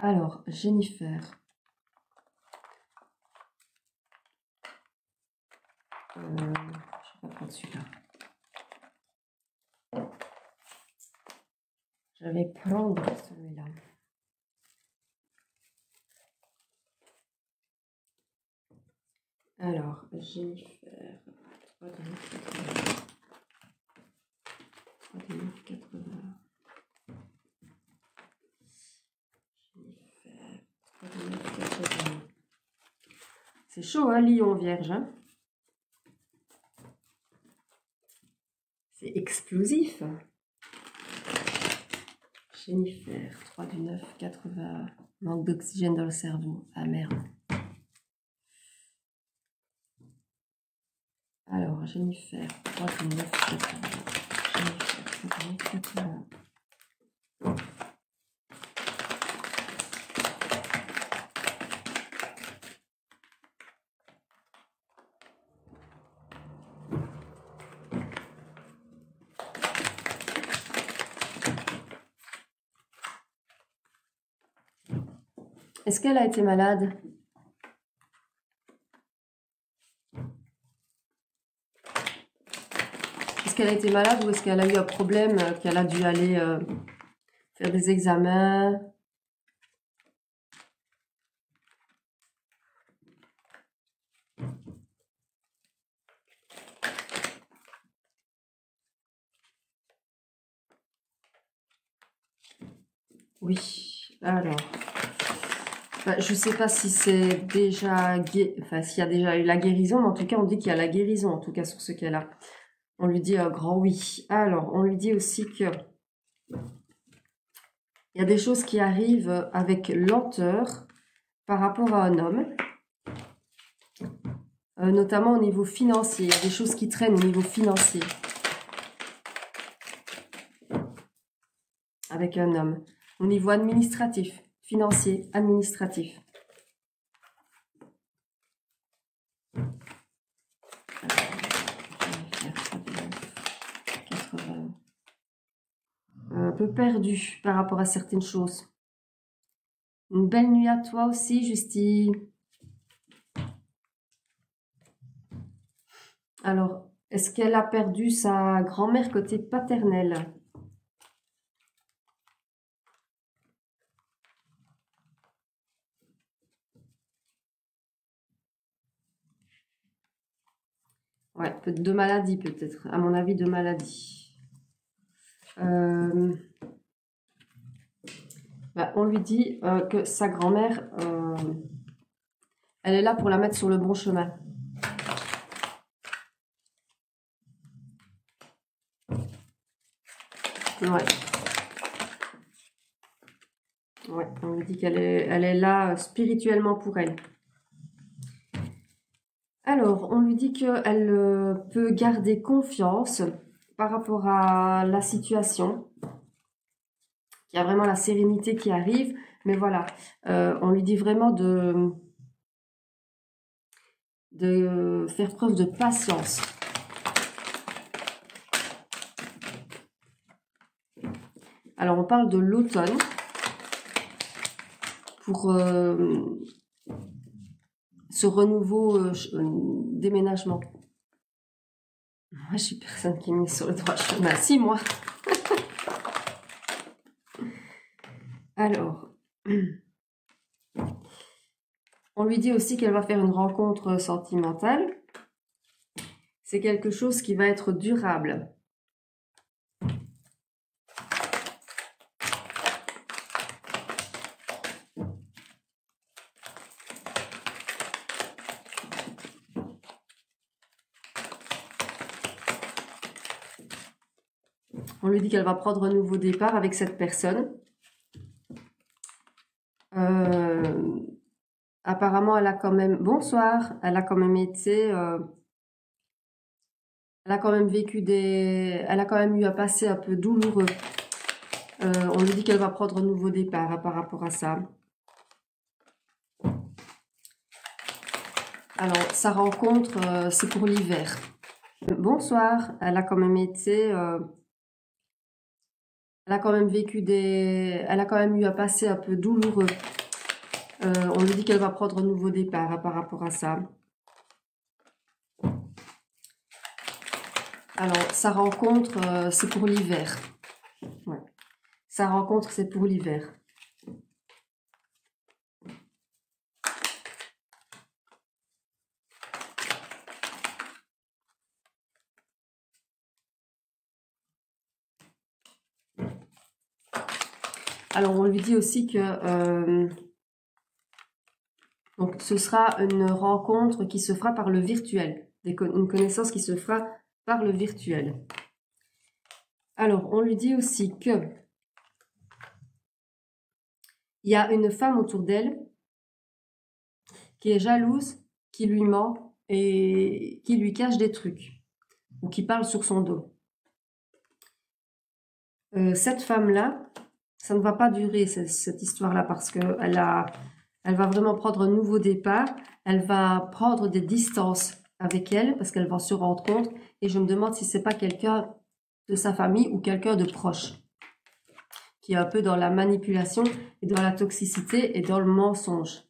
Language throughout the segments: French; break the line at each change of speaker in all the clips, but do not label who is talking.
Alors, Jennifer. Je vais pas prendre celui-là. Je vais prendre celui-là. Alors, Jennifer. 3,980. Jennifer. 3,980. C'est chaud, hein, Lion Vierge. Hein, c'est explosif. Jennifer. 3,980. Manque d'oxygène dans le cerveau. Ah merde. Alors, Jennifer, 3,980. Jennifer, 3,980. Est-ce qu'elle a été malade? Est-ce qu'elle a été malade ou est-ce qu'elle a eu un problème, qu'elle a dû aller faire des examens? Oui, alors, je ne sais pas si c'est déjà, enfin, s'il y a déjà eu la guérison, mais en tout cas, on dit qu'il y a la guérison, en tout cas, sur ce qu'elle a. On lui dit un grand oui. Alors, on lui dit aussi que il y a des choses qui arrivent avec lenteur par rapport à un homme, notamment au niveau financier. Il y a des choses qui traînent au niveau financier avec un homme. Au niveau administratif, financier, administratif. Un peu perdu par rapport à certaines choses. Une belle nuit à toi aussi, Justy. Alors, est-ce qu'elle a perdu sa grand-mère côté paternel? Ouais, de maladie peut-être, à mon avis de maladie. On lui dit que sa grand-mère, elle est là pour la mettre sur le bon chemin. Ouais. Ouais, on lui dit qu'elle est là spirituellement pour elle. Alors, on lui dit qu'elle peut garder confiance par rapport à la situation, qu'il y a vraiment la sérénité qui arrive, mais voilà, on lui dit vraiment de faire preuve de patience. Alors, on parle de l'automne pour ce renouveau déménagement. Moi, je suis personne qui est mise sur le droit chemin. Si, moi. Alors, on lui dit aussi qu'elle va faire une rencontre sentimentale. C'est quelque chose qui va être durable. On lui dit qu'elle va prendre un nouveau départ avec cette personne. Apparemment, elle a quand même... Bonsoir. Elle a quand même été... elle a quand même vécu des... Elle a quand même eu un passé un peu douloureux. On lui dit qu'elle va prendre un nouveau départ par rapport à ça. Alors, sa rencontre, c'est pour l'hiver. Bonsoir. Elle a quand même été... Elle a quand même vécu elle a quand même eu un passé un peu douloureux. On lui dit qu'elle va prendre un nouveau départ par rapport à ça. Alors, sa rencontre, c'est pour l'hiver. Ouais. Sa rencontre, c'est pour l'hiver. Alors, on lui dit aussi que donc, ce sera une rencontre qui se fera par le virtuel, une connaissance qui se fera par le virtuel. Alors, on lui dit aussi que il y a une femme autour d'elle qui est jalouse, qui lui ment et qui lui cache des trucs ou qui parle sur son dos. Cette femme-là, ça ne va pas durer cette histoire-là parce que elle va vraiment prendre un nouveau départ. Elle va prendre des distances avec elle parce qu'elle va se rendre compte. Et je me demande si c'est pas quelqu'un de sa famille ou quelqu'un de proche qui est un peu dans la manipulation et dans la toxicité et dans le mensonge.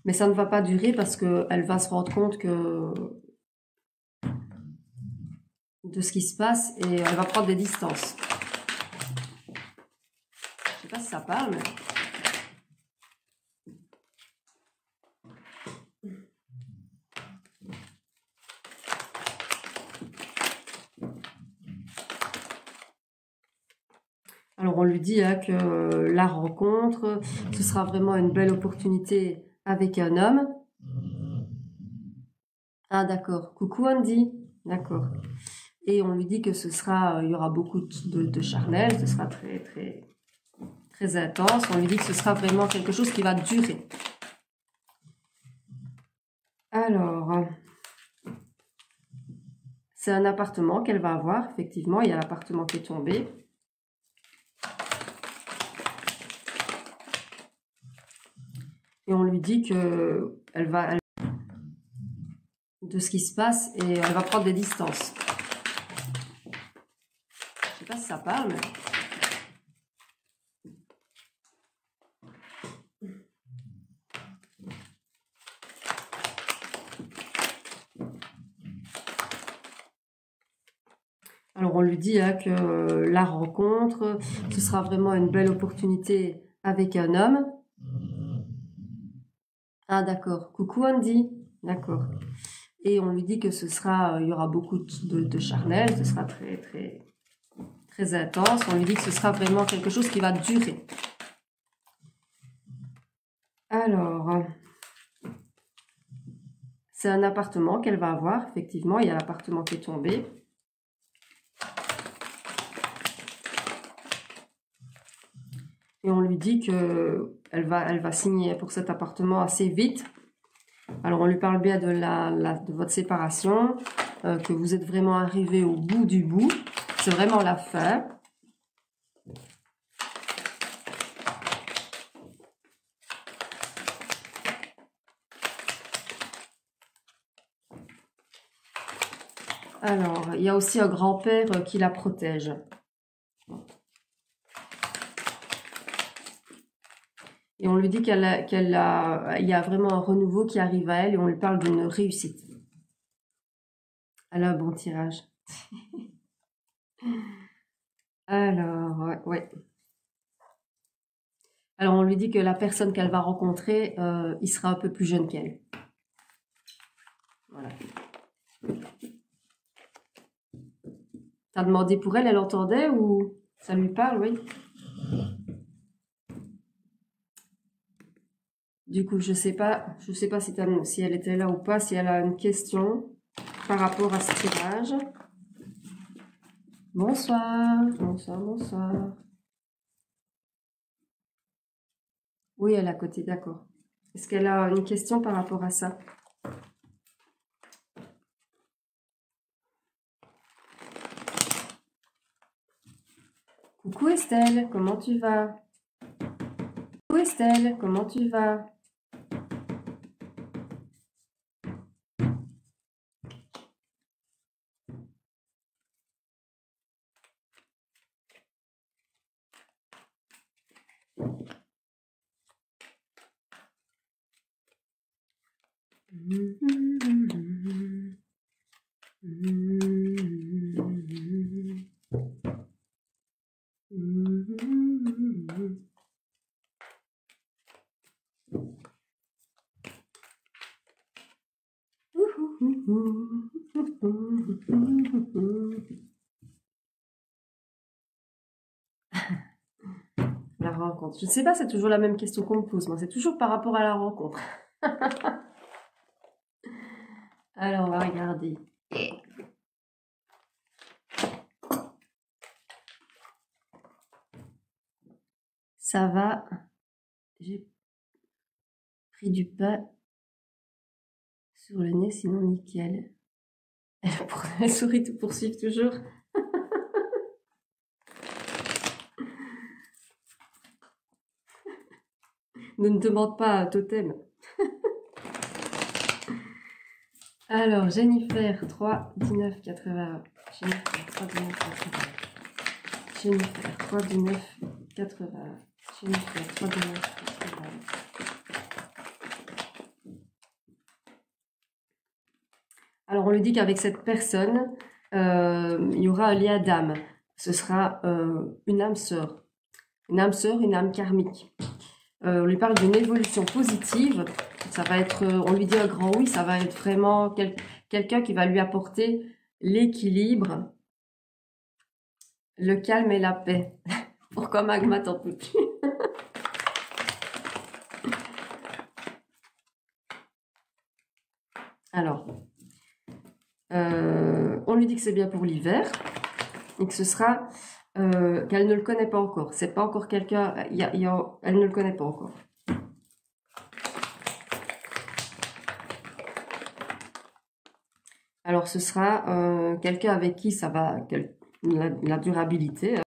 Mais ça ne va pas durer parce qu'elle va se rendre compte de ce qui se passe et elle va prendre des distances. Je sais pas si ça parle, mais... Alors, on lui dit que la rencontre, ce sera vraiment une belle opportunité avec un homme. Ah, d'accord. Coucou Andy. D'accord. Et on lui dit que ce sera, il y aura beaucoup de charnel, ce sera très, très, très intense. On lui dit que ce sera vraiment quelque chose qui va durer. Alors, c'est un appartement qu'elle va avoir, effectivement. Il y a l'appartement qui est tombé. Et on lui dit que de ce qui se passe et elle va prendre des distances. Je sais pas si ça parle, mais... Alors, on lui dit que la rencontre, ce sera vraiment une belle opportunité avec un homme. Ah, d'accord. Coucou Andy. D'accord. Et on lui dit que ce sera, il y aura beaucoup de charnel, ce sera très, très, très intense. On lui dit que ce sera vraiment quelque chose qui va durer. Alors, c'est un appartement qu'elle va avoir, effectivement. Il y a l'appartement qui est tombé. Et on lui dit que elle va signer pour cet appartement assez vite. Alors, on lui parle bien de votre séparation, que vous êtes vraiment arrivé au bout du bout. C'est vraiment la fin. Alors, il y a aussi un grand-père qui la protège. Et on lui dit il y a vraiment un renouveau qui arrive à elle et on lui parle d'une réussite. Elle a un bon tirage. Alors, ouais. Alors, on lui dit que la personne qu'elle va rencontrer, il sera un peu plus jeune qu'elle. Voilà. T'as demandé pour elle, elle entendait ou ça lui parle, oui? Du coup, je sais pas si elle était là ou pas, si elle a une question par rapport à ce tirage. Bonsoir, bonsoir, bonsoir. Oui, elle est à côté, d'accord. Est-ce qu'elle a une question par rapport à ça? Coucou Estelle, comment tu vas? Coucou Estelle, comment tu vas? La rencontre. Je ne sais pas, c'est toujours la même question qu'on me pose. Moi, c'est toujours par rapport à la rencontre. Alors, on va regarder. Ça va. J'ai pris du pain sur le nez, sinon nickel. La souris te poursuit toujours. Ne me demande pas un totem. Alors, Jennifer, 3, 19, 81. Jennifer, 3, 19, 81. Jennifer, 3, 19, 81. Jennifer, 3, 19, 81. Alors, on lui dit qu'avec cette personne, il y aura un lien d'âme. Ce sera une âme sœur. Une âme sœur, une âme karmique. On lui parle d'une évolution positive. Ça va être, on lui dit un grand oui, ça va être vraiment quelqu'un qui va lui apporter l'équilibre, le calme et la paix. Pourquoi Magma t'en peut plus? Alors, on lui dit que c'est bien pour l'hiver et que ce sera qu'elle ne le connaît pas encore. C'est pas encore quelqu'un, elle ne le connaît pas encore. Alors, ce sera quelqu'un avec qui ça va, la durabilité,